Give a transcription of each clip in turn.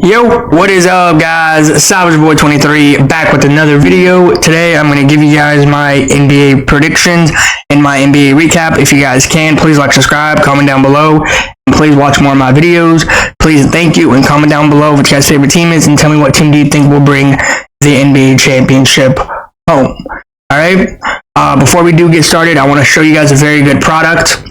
Yo, what is up, guys? Savage Boy 23 back with another video. Today I'm going to give you guys my NBA predictions and my NBA recap. If you guys can, please like, subscribe, comment down below, and please watch more of my videos. Please thank you and comment down below what your guys' favorite team is and tell me what team do you think will bring the NBA championship home. Alright, before we do get started, I want to show you guys a very good product.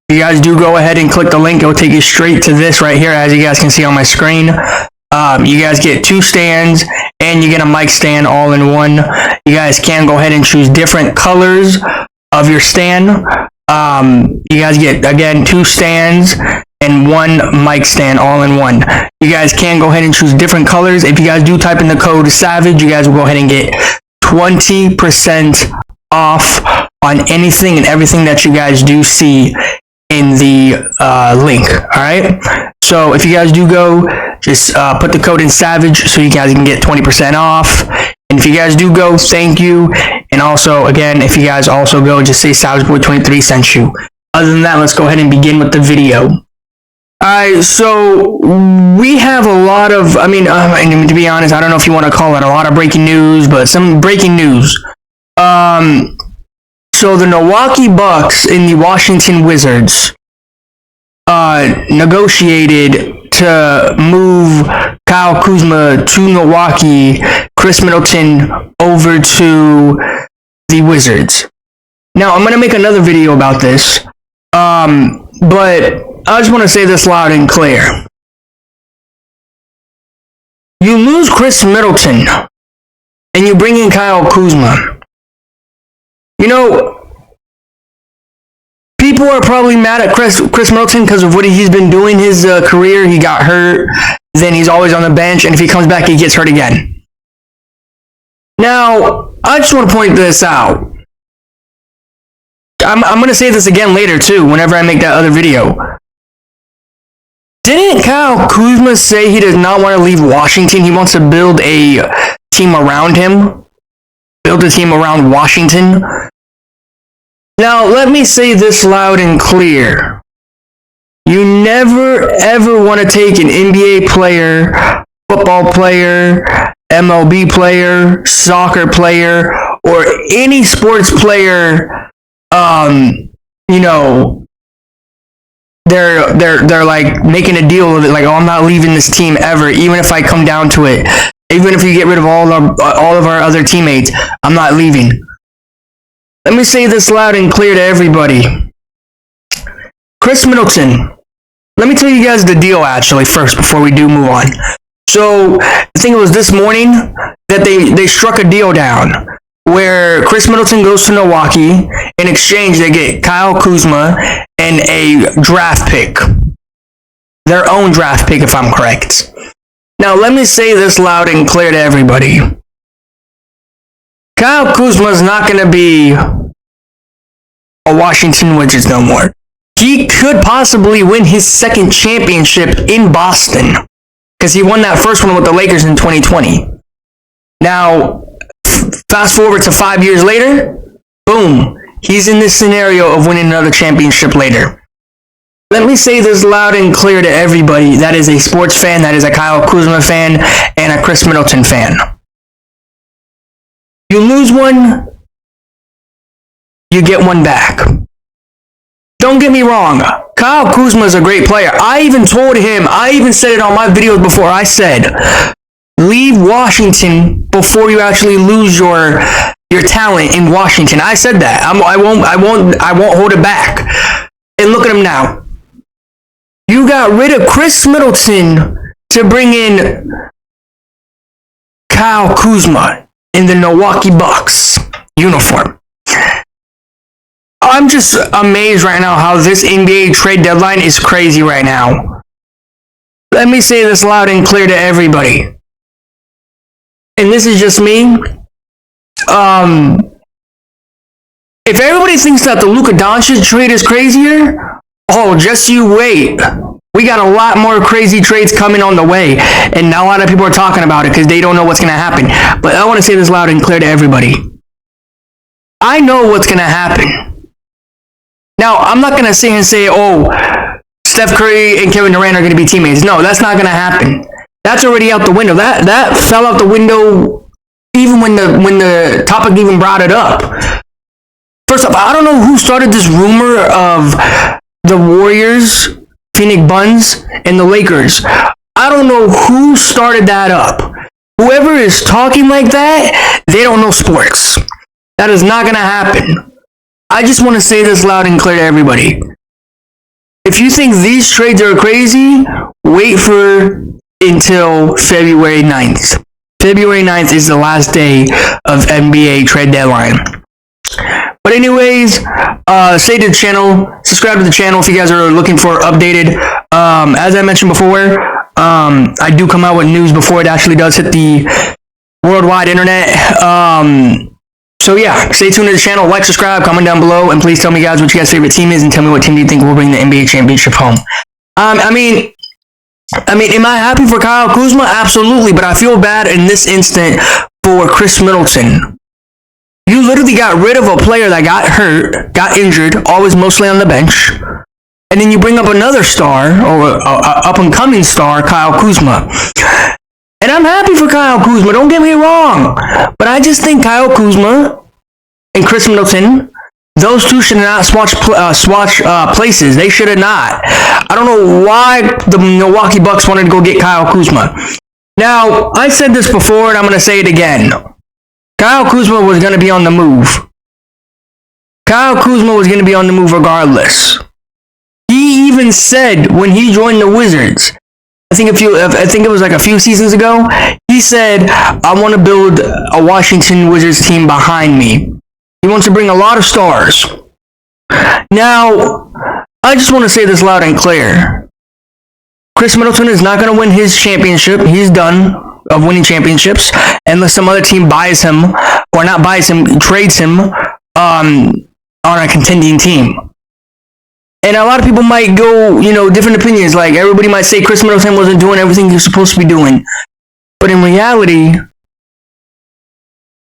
If you guys do go ahead and click the link, it will take you straight to this right here, as you guys can see on my screen. You guys get 2 stands and you get a mic stand all in one. You guys can go ahead and choose different colors of your stand. You guys get, again, 2 stands and 1 mic stand all in one. You guys can go ahead and choose different colors. If you guys do type in the code SAVAGE, you guys will go ahead and get 20% off on anything and everything that you guys do see in the link. Alright, so if you guys do go, just put the code in SAVAGE so you guys can get 20% off. And if you guys do go, thank you. And also, again, if you guys also go, just say Savage Boy 23 sent you. Other than that, let's go ahead and begin with the video. Alright, so we have a lot of, to be honest, I don't know if you want to call it a lot of breaking news, but some breaking news. So the Milwaukee Bucks and the Washington Wizards negotiated to move Kyle Kuzma to Milwaukee, Chris Middleton over to the Wizards. Now, I'm going to make another video about this, but I just want to say this loud and clear. You lose Chris Middleton, and you bring in Kyle Kuzma. You know, people are probably mad at Chris Middleton because of what he's been doing his career. He got hurt, then he's always on the bench, and if he comes back, he gets hurt again. Now, I just want to point this out. I'm going to say this again later, too, whenever I make that other video. Didn't Kyle Kuzma say he does not want to leave Washington? He wants to build a team around him? Build a team around Washington? Now, let me say this loud and clear. You never, ever want to take an NBA player, football player, MLB player, soccer player, or any sports player, they're like making a deal with it, like, oh, I'm not leaving this team ever, even if I come down to it. Even if you get rid of all of our other teammates, I'm not leaving. Let me say this loud and clear to everybody. Chris Middleton. Let me tell you guys the deal, actually, first, before we do move on. So, I think it was this morning that they struck a deal down where Chris Middleton goes to Milwaukee. In exchange, they get Kyle Kuzma and a draft pick. Their own draft pick, if I'm correct. Now, let me say this loud and clear to everybody. Kyle Kuzma is not going to be a Washington Wizards no more. He could possibly win his second championship in Boston, because he won that first one with the Lakers in 2020. Now, fast forward to 5 years later, boom, he's in this scenario of winning another championship later. Let me say this loud and clear to everybody that is a sports fan, that is a Kyle Kuzma fan, and a Chris Middleton fan. You lose one, you get one back. Don't get me wrong, Kyle Kuzma is a great player. I even told him, I even said it on my videos before, I said, leave Washington before you actually lose your talent in Washington. I said that. I won't hold it back. And look at him now. You got rid of Chris Middleton to bring in Kyle Kuzma in the Milwaukee Bucks uniform. I'm just amazed right now how this NBA trade deadline is crazy right now. Let me say this loud and clear to everybody. And this is just me. If everybody thinks that the Luka Doncic trade is crazier, oh, just you wait. We got a lot more crazy trades coming on the way, and not a lot of people are talking about it because they don't know what's going to happen. But I want to say this loud and clear to everybody. I know what's going to happen. Now, I'm not going to sit here and say, oh, Steph Curry and Kevin Durant are going to be teammates. No, that's not going to happen. That's already out the window. That fell out the window even when the topic even brought it up. First off, I don't know who started this rumor of the Warriors, Phoenix Suns, and the Lakers. I don't know who started that up. Whoever is talking like that, they don't know sports. That is not going to happen. I just want to say this loud and clear to everybody. If you think these trades are crazy, wait until February 9th. February 9th is the last day of NBA trade deadline. But anyways, stay to the channel, subscribe to the channel if you guys are looking for updated. As I mentioned before, I do come out with news before it actually does hit the worldwide internet. So yeah, stay tuned to the channel, like, subscribe, comment down below, and please tell me guys what your guys' favorite team is, and tell me what team do you think will bring the NBA championship home. I mean, am I happy for Kyle Kuzma? Absolutely, but I feel bad in this instant for Khris Middleton. You literally got rid of a player that got hurt, got injured, always mostly on the bench, and then you bring up another star, or up-and-coming star, Kyle Kuzma. And I'm happy for Kyle Kuzma, don't get me wrong, but I just think Kyle Kuzma and Khris Middleton, those two should not swatch places. They should have not. I don't know why the Milwaukee Bucks wanted to go get Kyle Kuzma. Now, I said this before, and I'm going to say it again. Kyle Kuzma was going to be on the move. Kyle Kuzma was going to be on the move regardless. He even said when he joined the Wizards, I think it was like a few seasons ago, he said, I want to build a Washington Wizards team behind me. He wants to bring a lot of stars. Now, I just want to say this loud and clear. Khris Middleton is not going to win his championship. He's done of winning championships unless some other team buys him, or not buys him, trades him on a contending team. And a lot of people might go, different opinions. Like, everybody might say Khris Middleton wasn't doing everything he was supposed to be doing. But in reality,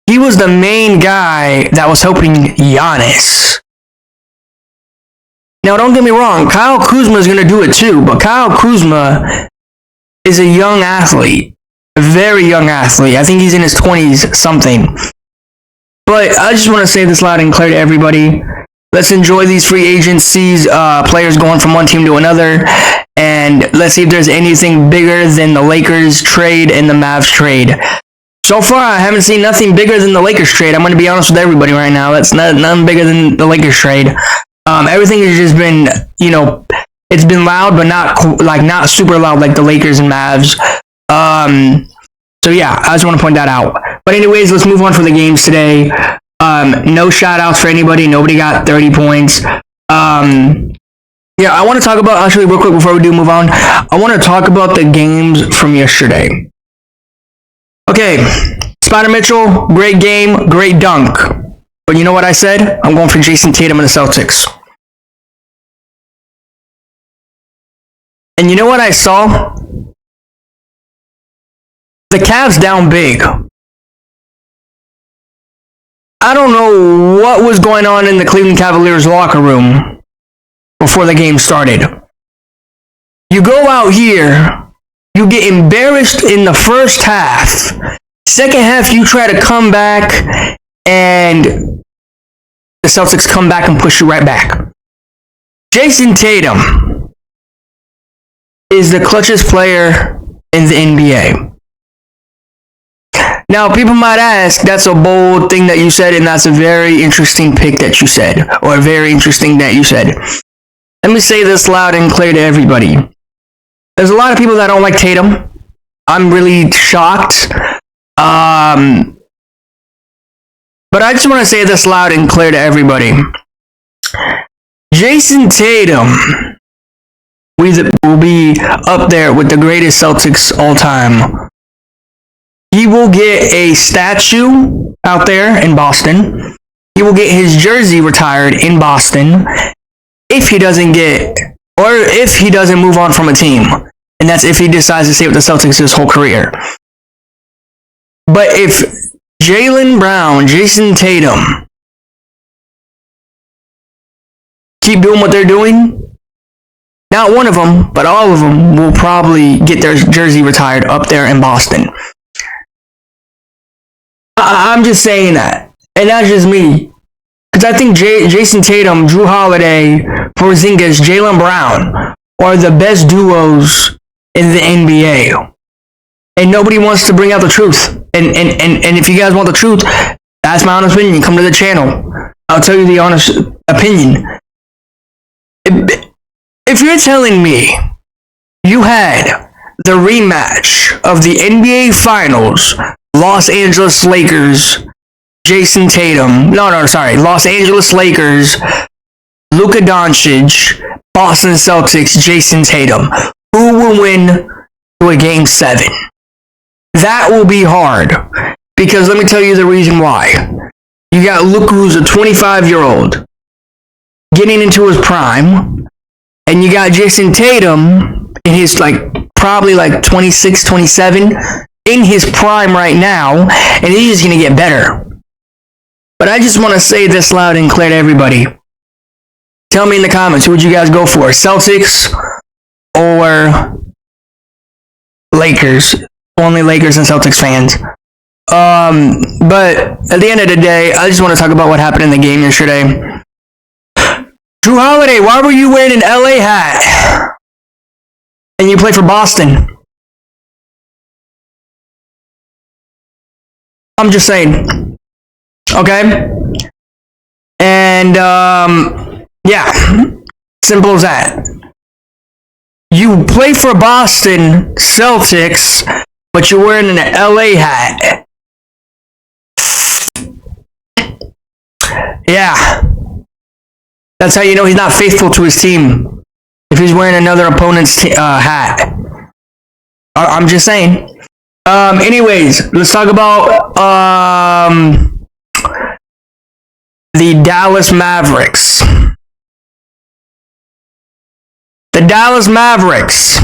he was the main guy that was helping Giannis. Now, don't get me wrong. Kyle Kuzma is going to do it too. But Kyle Kuzma is a young athlete. A very young athlete. I think he's in his 20s something. But I just want to say this loud and clear to everybody. Let's enjoy these free agencies, players going from one team to another, and let's see if there's anything bigger than the Lakers trade and the Mavs trade. So far, I haven't seen nothing bigger than the Lakers trade. I'm going to be honest with everybody right now. That's nothing bigger than the Lakers trade. Everything has just been, it's been loud, but not super loud like the Lakers and Mavs. So yeah, I just want to point that out. But anyways, let's move on for the games today. No shout outs for anybody. Nobody got 30 points. Yeah, I want to talk about, actually, real quick before we do move on, I want to talk about the games from yesterday. Okay, Spider Mitchell, great game, great dunk. But you know what I said? I'm going for Jason Tatum and the Celtics. And you know what I saw? The Cavs down big. I don't know what was going on in the Cleveland Cavaliers locker room before the game started. You go out here, you get embarrassed in the first half. Second half, you try to come back, and the Celtics come back and push you right back. Jason Tatum is the clutchest player in the NBA. Now, people might ask, that's a bold thing that you said, and that's a very interesting pick that you said, or very interesting that you said. Let me say this loud and clear to everybody. There's a lot of people that don't like Tatum. I'm really shocked. But I just want to say this loud and clear to everybody. Jason Tatum will be up there with the greatest Celtics all time. He will get a statue out there in Boston. He will get his jersey retired in Boston if he doesn't move on from a team. And that's if he decides to stay with the Celtics his whole career. But if Jaylen Brown, Jason Tatum keep doing what they're doing, Not one of them, but all of them will probably get their jersey retired up there in Boston. I'm just saying that. And that's just me. Because I think Jason Tatum, Jrue Holiday, Porzingis, Jaylen Brown are the best duos in the NBA. And nobody wants to bring out the truth. And if you guys want the truth, that's my honest opinion. Come to the channel. I'll tell you the honest opinion. If you're telling me you had the rematch of the NBA Finals, Los Angeles Lakers, Jason Tatum, Los Angeles Lakers, Luka Doncic, Boston Celtics, Jason Tatum, who will win to a Game 7? That will be hard, because let me tell you the reason why. You got Luka, who's a 25-year-old, getting into his prime, and you got Jason Tatum in his probably 26, 27, in his prime right now, and he's just going to get better. But I just want to say this loud and clear to everybody. Tell me in the comments, who would you guys go for? Celtics or Lakers? Only Lakers and Celtics fans. But at the end of the day, I just want to talk about what happened in the game yesterday. Jrue Holiday, why were you wearing an LA hat? And you play for Boston. I'm just saying. Okay? And, yeah. Simple as that. You play for Boston Celtics, but you're wearing an LA hat. Yeah. That's how you know he's not faithful to his team. If he's wearing another opponent's hat. I'm just saying. Anyways, let's talk about the Dallas Mavericks. The Dallas Mavericks.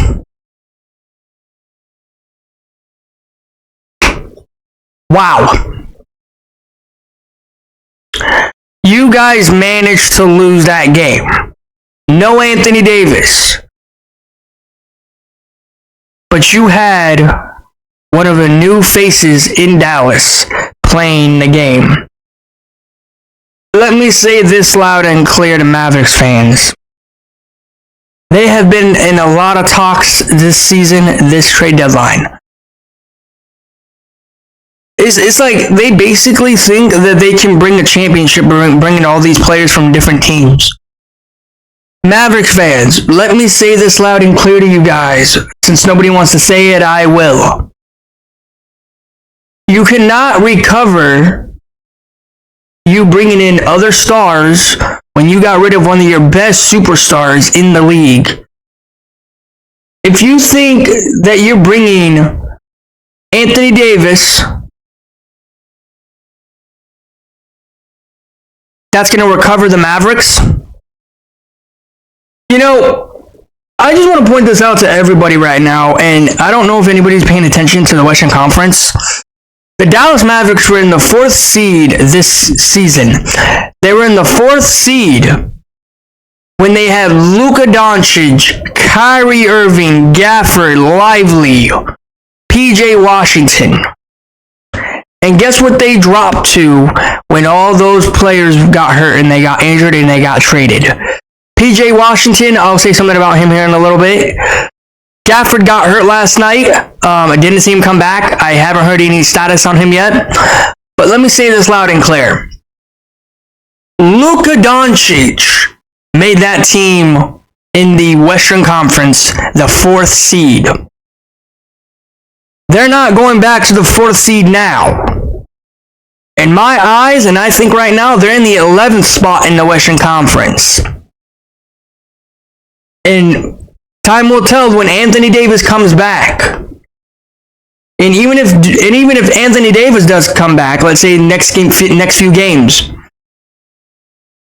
Wow. You guys managed to lose that game. No Anthony Davis. But you had one of the new faces in Dallas playing the game. Let me say this loud and clear to Mavericks fans. They have been in a lot of talks this season, this trade deadline. It's like they basically think that they can bring a championship, bringing all these players from different teams. Mavericks fans, let me say this loud and clear to you guys. Since nobody wants to say it, I will. You cannot recover you bringing in other stars when you got rid of one of your best superstars in the league. If you think that you're bringing Anthony Davis, that's going to recover the Mavericks. You know, I just want to point this out to everybody right now, and I don't know if anybody's paying attention to the Western Conference. The Dallas Mavericks were in the 4th seed this season. They were in the 4th seed when they had Luka Doncic, Kyrie Irving, Gafford, Lively, PJ Washington. And guess what they dropped to when all those players got hurt and they got injured and they got traded? PJ Washington, I'll say something about him here in a little bit. Gafford got hurt last night. I didn't see him come back. I haven't heard any status on him yet. But let me say this loud and clear. Luka Doncic made that team in the Western Conference the 4th seed. They're not going back to the 4th seed now. In my eyes, and I think right now, they're in the 11th spot in the Western Conference. And time will tell when Anthony Davis comes back. And even if Anthony Davis does come back, let's say next few games,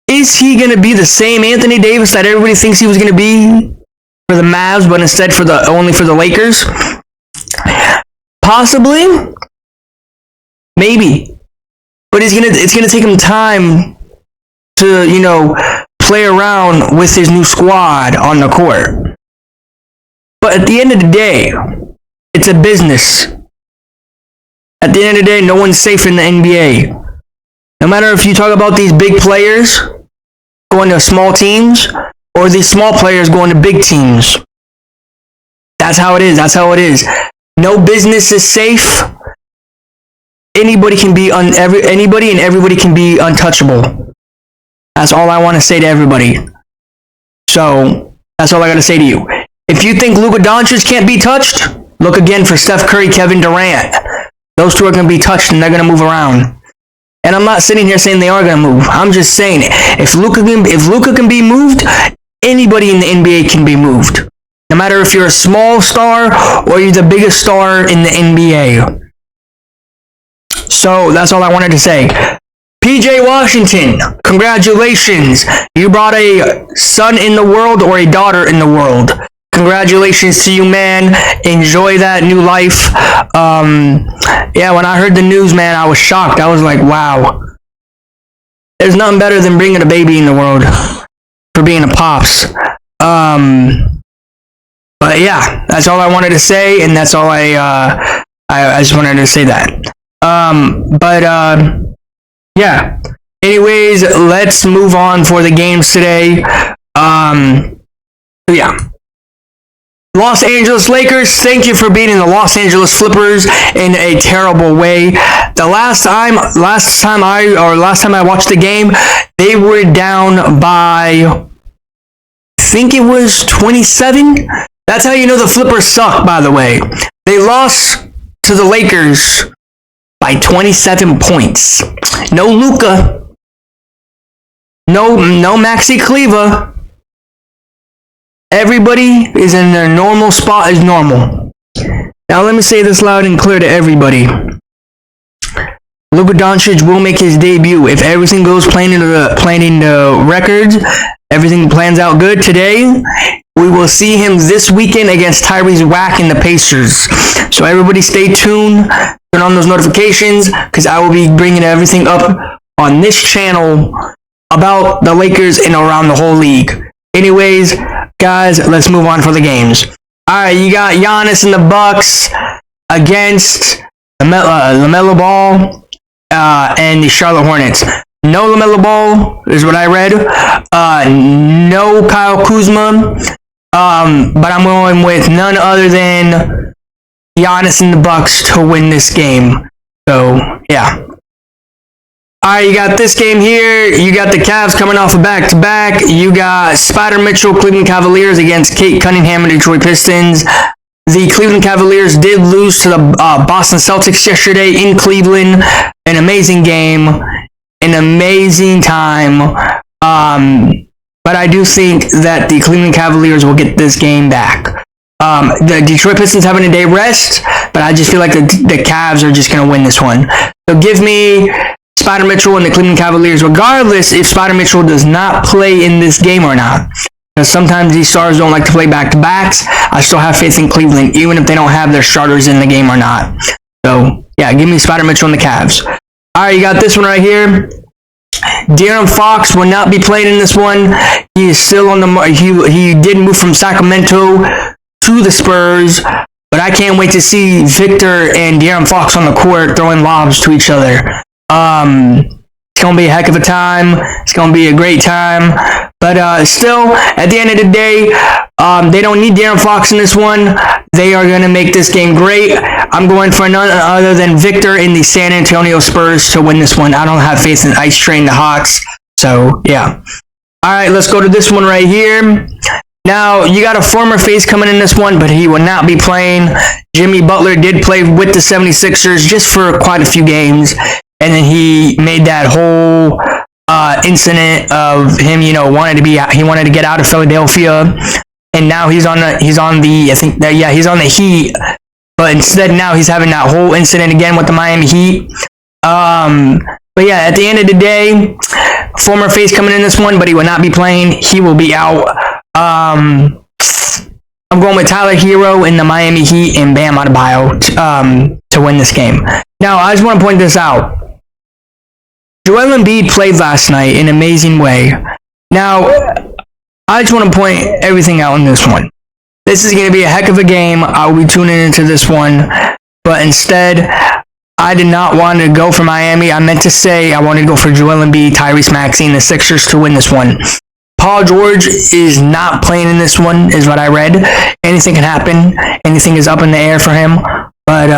is he going to be the same Anthony Davis that everybody thinks he was going to be for the Mavs, but instead only for the Lakers? Possibly, maybe, but it's gonna take him time to play around with his new squad on the court. But at the end of the day, it's a business. At the end of the day, no one's safe in the NBA. No matter if you talk about these big players going to small teams or these small players going to big teams. That's how it is. That's how it is. No business is safe. Anybody and everybody can be untouchable. That's all I want to say to everybody. So, that's all I got to say to you. If you think Luka Doncic can't be touched, look again for Steph Curry, Kevin Durant. Those two are going to be touched and they're going to move around. And I'm not sitting here saying they are going to move. I'm just saying if Luka can be moved, anybody in the NBA can be moved. No matter if you're a small star or you're the biggest star in the NBA. So that's all I wanted to say. PJ Washington, congratulations. You brought a son in the world or a daughter in the world. Congratulations to you, man. Enjoy that new life. Yeah, when I heard the news, man, I was shocked. I was like, wow. There's nothing better than bringing a baby in the world for being a pops. But yeah, that's all I wanted to say, and that's all I just wanted to say that. Yeah. Anyways, let's move on for the games today. Yeah. Los Angeles Lakers, thank you for beating the Los Angeles Clippers in a terrible way. The last time I watched the game, they were down by, I think it was 27. That's how you know the Clippers suck, by the way. They lost to the Lakers by 27 points. No Luka. No Maxi Kleber. Everybody is in their normal spot as normal. Now let me say this loud and clear to everybody. Luka Doncic will make his debut. If everything goes playing in the records, everything plans out good today, we will see him this weekend against Tyrese Wack and the Pacers. So everybody stay tuned. Turn on those notifications because I will be bringing everything up on this channel about the Lakers and around the whole league. Anyways, guys, let's move on for the games. Alright, you got Giannis and the Bucks against LaMelo Ball and the Charlotte Hornets. No LaMelo Ball is what I read. No Kyle Kuzma. But I'm going with none other than Giannis and the Bucks to win this game. So, yeah. Alright, you got this game here. You got the Cavs coming off a back-to-back. You got Spider Mitchell, Cleveland Cavaliers against Kate Cunningham and Detroit Pistons. The Cleveland Cavaliers did lose to the Boston Celtics yesterday in Cleveland. An amazing game. An amazing time. But I do think that the Cleveland Cavaliers will get this game back. The Detroit Pistons having a day rest, but I just feel like the Cavs are just going to win this one. So give me Spider Mitchell and the Cleveland Cavaliers, regardless if Spider Mitchell does not play in this game or not. Because sometimes these stars don't like to play back-to-backs. I still have faith in Cleveland, even if they don't have their starters in the game or not. So, yeah, give me Spider Mitchell and the Cavs. All right, you got this one right here. De'Aaron Fox will not be playing in this one. He is still on the he did move from Sacramento to the Spurs, but I can't wait to see Victor and De'Aaron Fox on the court throwing lobs to each other. It's gonna be a heck of a time. It's gonna be a great time. But still, at the end of the day, they don't need De'Aaron Fox in this one. They are gonna make this game great. I'm going for none other than Victor in the San Antonio Spurs to win this one. I don't have faith in Ice Train the Hawks. So yeah. All right, let's go to this one right here. Now, you got a former face coming in this one, but he will not be playing. Jimmy Butler did play with the 76ers just for quite a few games. And then he made that whole incident of him, he wanted to get out of Philadelphia. And now he's on the Heat. But instead now he's having that whole incident again with the Miami Heat. But yeah, at the end of the day, former face coming in this one, but he will not be playing. He will be out. I'm going with Tyler Hero in the Miami Heat and Bam Adebayo to win this game. Now, I just want to point this out. Joel Embiid played last night in an amazing way. Now, I just want to point everything out in this one. This is going to be a heck of a game. I will be tuning into this one. But instead, I did not want to go for Miami. I meant to say I wanted to go for Joel Embiid, Tyrese Maxey, and the Sixers to win this one. Paul George is not playing in this one, is what I read. Anything can happen. Anything is up in the air for him. But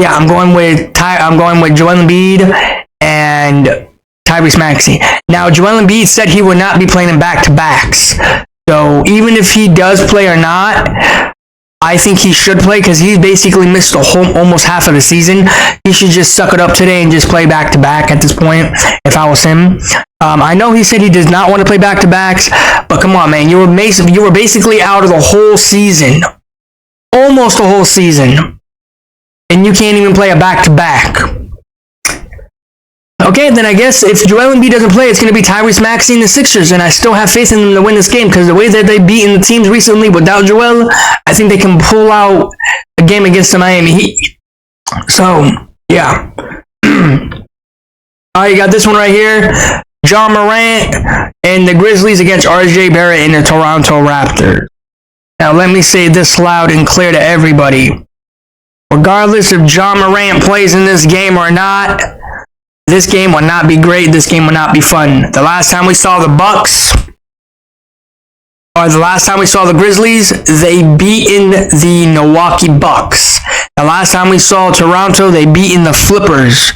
yeah, I'm going with Joel Embiid and Tyrese Maxey. Now, Joel Embiid said he would not be playing in back-to-backs. So even if he does play or not, I think he should play because he's basically missed almost half of the season. He should just suck it up today and just play back-to-back at this point, if I was him. I know he said he does not want to play back-to-backs, but come on, man. You were basically out of the whole season. Almost the whole season. And you can't even play a back-to-back. Okay, then I guess if Joel Embiid doesn't play, it's going to be Tyrese Maxey and the Sixers, and I still have faith in them to win this game because the way that they've beaten the teams recently without Joel, I think they can pull out a game against the Miami Heat. So, yeah. All right, you got this one right here. Ja Morant and the Grizzlies against RJ Barrett and the Toronto Raptors. Now, let me say this loud and clear to everybody. Regardless if Ja Morant plays in this game or not, this game will not be great. This game will not be fun. The last time we saw the Bucks, or the last time we saw the Grizzlies, they beaten the Milwaukee Bucks. The last time we saw Toronto, they beaten the Flippers.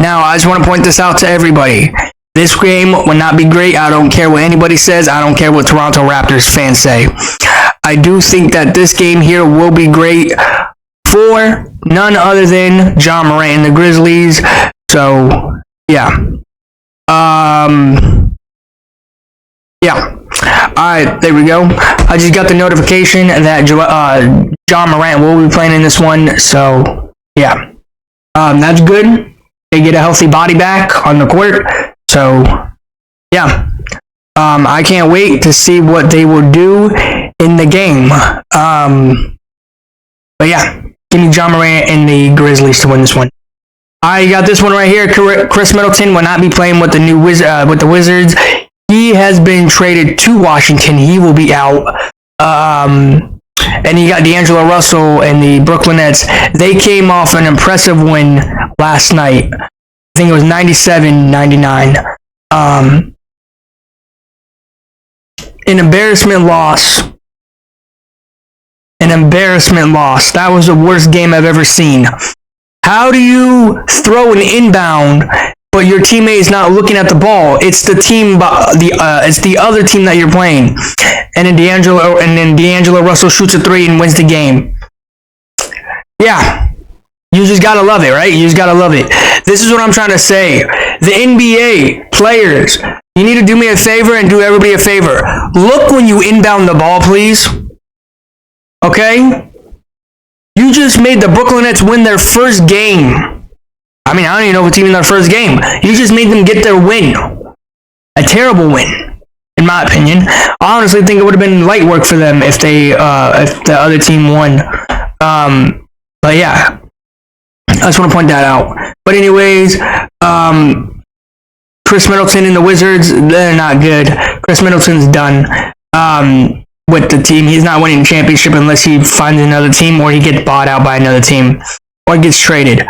Now, I just want to point this out to everybody. This game will not be great. I don't care what anybody says. I don't care what Toronto Raptors fans say. I do think that this game here will be great for none other than Ja Morant and the Grizzlies. So, yeah. Yeah. Alright, there we go. I just got the notification that Ja Morant will be playing in this one. So, yeah. That's good. They get a healthy body back on the court. So, yeah. I can't wait to see what they will do in the game. But yeah, give me Ja Morant and the Grizzlies to win this one. I got this one right here. Chris Middleton will not be playing with the Wizards. He has been traded to Washington. He will be out. And you got D'Angelo Russell and the Brooklyn Nets. They came off an impressive win last night. I think it was 97-99. An embarrassment loss. An embarrassment loss. That was the worst game I've ever seen. How do you throw an inbound, but your teammate is not looking at the ball? It's the team, it's the other team that you're playing, and then D'Angelo Russell shoots a three and wins the game. Yeah, you just gotta love it, right? You just gotta love it. This is what I'm trying to say. The NBA players, you need to do me a favor and do everybody a favor. Look when you inbound the ball, please. Okay? You just made the Brooklyn Nets win their first game. I mean, I don't even know if it's even their first game. You just made them get their win. A terrible win, in my opinion. I honestly think it would have been light work for them if the other team won. But yeah, I just want to point that out. But anyways, Chris Middleton and the Wizards, they're not good. Chris Middleton's done. With the team. He's not winning the championship unless he finds another team or he gets bought out by another team or gets traded.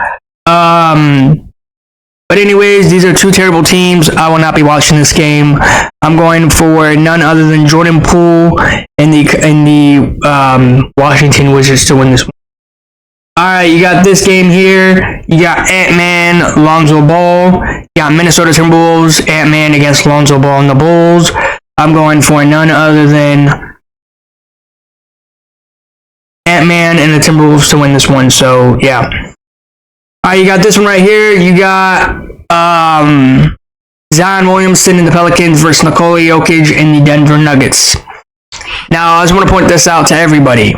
But anyways, these are two terrible teams. I will not be watching this game. I'm going for none other than Jordan Poole and the Washington Wizards to win this one. Alright, you got this game here. You got Ant-Man, Lonzo Ball. You got Minnesota Timberwolves, Ant-Man against Lonzo Ball and the Bulls. I'm going for none other than Ant-Man and the Timberwolves to win this one. So, yeah. Alright, you got this one right here. You got Zion Williamson and the Pelicans versus Nikola Jokic and the Denver Nuggets. Now, I just want to point this out to everybody.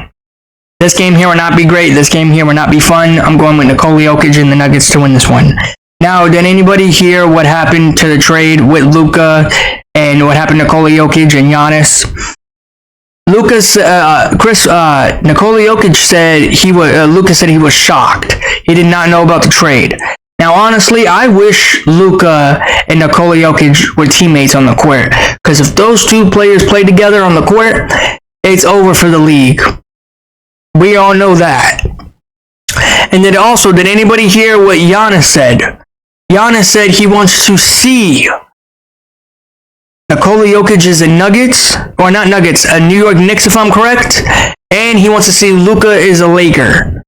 This game here will not be great. This game here will not be fun. I'm going with Nikola Jokic and the Nuggets to win this one. Now, did anybody hear what happened to the trade with Luka and what happened to Nikola Jokic and Giannis? Nikola Jokic said Luka said he was shocked. He did not know about the trade. Now, honestly, I wish Luka and Nikola Jokic were teammates on the court. Because if those two players play together on the court, it's over for the league. We all know that. And then also, did anybody hear what Giannis said? Giannis said he wants to see Nikola Jokic is a Nuggets, or not Nuggets, a New York Knicks if I'm correct, and he wants to see Luka is a Laker.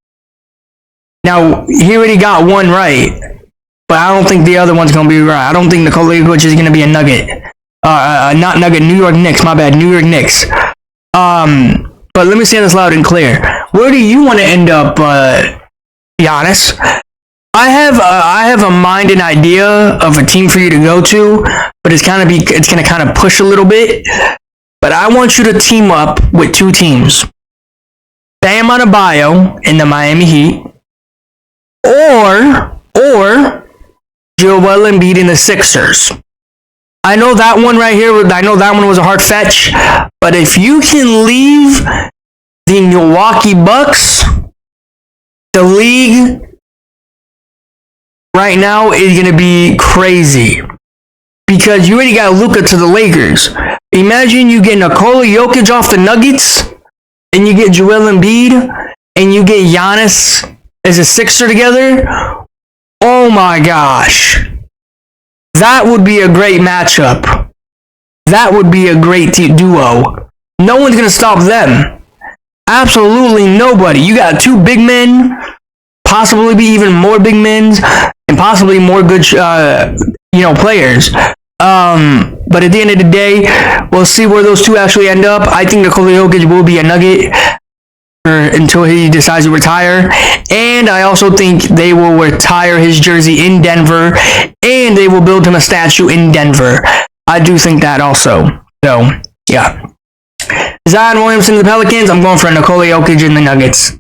Now, he already got one right, but I don't think the other one's going to be right. I don't think Nikola Jokic is going to be a Nugget. Not Nugget, New York Knicks, my bad, New York Knicks. But let me say this loud and clear. Where do you want to end up, Giannis? I have a mind and idea of a team for you to go to, but it's going to kind of push a little bit. But I want you to team up with two teams. Bam Adebayo in the Miami Heat, or Joel Embiid in the Sixers. I know that one right here, I know that one was a hard fetch, but if you can leave the Milwaukee Bucks, the league right now is going to be crazy. Because you already got Luka to the Lakers. Imagine you get Nikola Jokic off the Nuggets, and you get Joel Embiid, and you get Giannis as a Sixer together. Oh my gosh. That would be a great matchup. That would be a great duo. No one's going to stop them. Absolutely nobody. You got two big men, possibly be even more big men, and possibly more good, players. But at the end of the day, we'll see where those two actually end up. I think Nikola Jokic will be a Nugget until he decides to retire. And I also think they will retire his jersey in Denver, and they will build him a statue in Denver. I do think that also. So, yeah. Zion Williamson, the Pelicans. I'm going for Nikola Jokic in the Nuggets.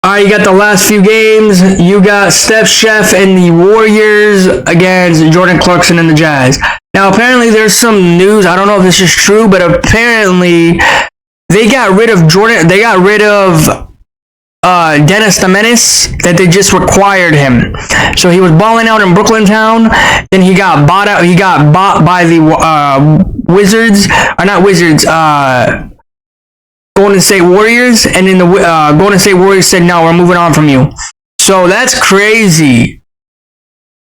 All right, you got the last few games. You got Steph Chef and the Warriors against Jordan Clarkson and the Jazz. Now, apparently there's some news. I don't know if this is true, but apparently they got rid of Jordan. They got rid of Dennis the Menace, that they just required him. So he was balling out in Brooklyn Town. Then he got bought out. He got bought by the Wizards, or not Wizards. Golden State Warriors, and then the Golden State Warriors said, no, we're moving on from you. So that's crazy.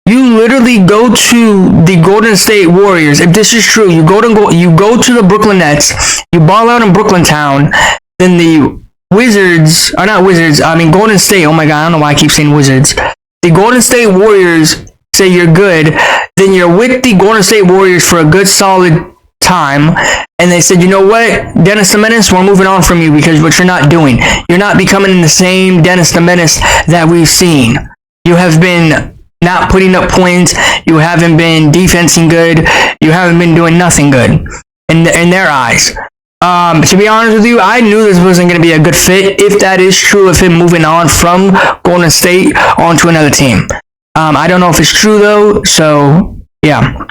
You literally go to the Golden State Warriors. If this is true, you go to the Brooklyn Nets, you ball out in Brooklyn Town, then the Wizards, or not Wizards, I mean Golden State, oh my god, I don't know why I keep saying Wizards. The Golden State Warriors say you're good, then you're with the Golden State Warriors for a good solid time, and they said, you know what, Dennis the Menace, we're moving on from you because what you're not doing. You're not becoming the same Dennis the Menace that we've seen. You have been not putting up points. You haven't been defensing good. You haven't been doing nothing good in their eyes. To be honest with you, I knew this wasn't going to be a good fit if that is true of him moving on from Golden State onto another team. I don't know if it's true though, so yeah.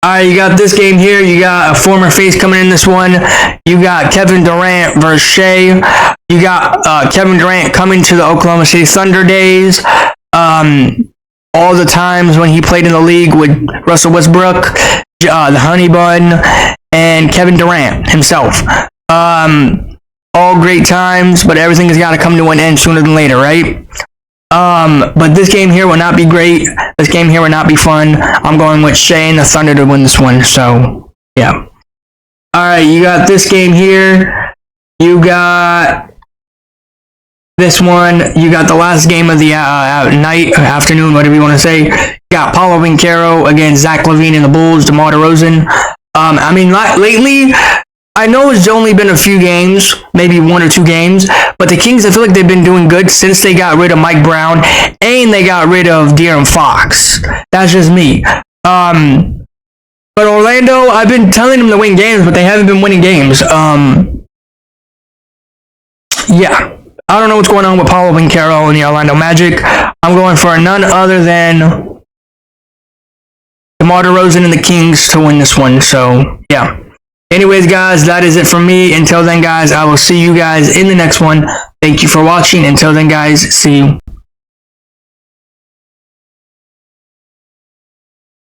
Alright, you got this game here. You got a former face coming in this one. You got Kevin Durant versus Shea. You got Kevin Durant coming to the Oklahoma City Thunder days. All the times when he played in the league with Russell Westbrook, the Honey Bun, and Kevin Durant himself. All great times, but everything has got to come to an end sooner than later, right? But this game here will not be great. This game here will not be fun. I'm going with Shea and the Thunder to win this one. So, yeah. Alright, you got this game here. You got this one. You got the last game of the night, afternoon, whatever you want to say. You got Paolo Banchero against Zach LaVine and the Bulls, DeMar DeRozan. I mean, lately, I know it's only been a few games, maybe one or two games, but the Kings, I feel like they've been doing good since they got rid of Mike Brown and they got rid of De'Aaron Fox. That's just me. But Orlando, I've been telling them to win games, but they haven't been winning games. Yeah. I don't know what's going on with Paolo Banchero and the Orlando Magic. I'm going for none other than DeMar DeRozan and the Kings to win this one. So, yeah. Anyways, guys, that is it from me. Until then, guys, I will see you guys in the next one. Thank you for watching. Until then, guys, see you.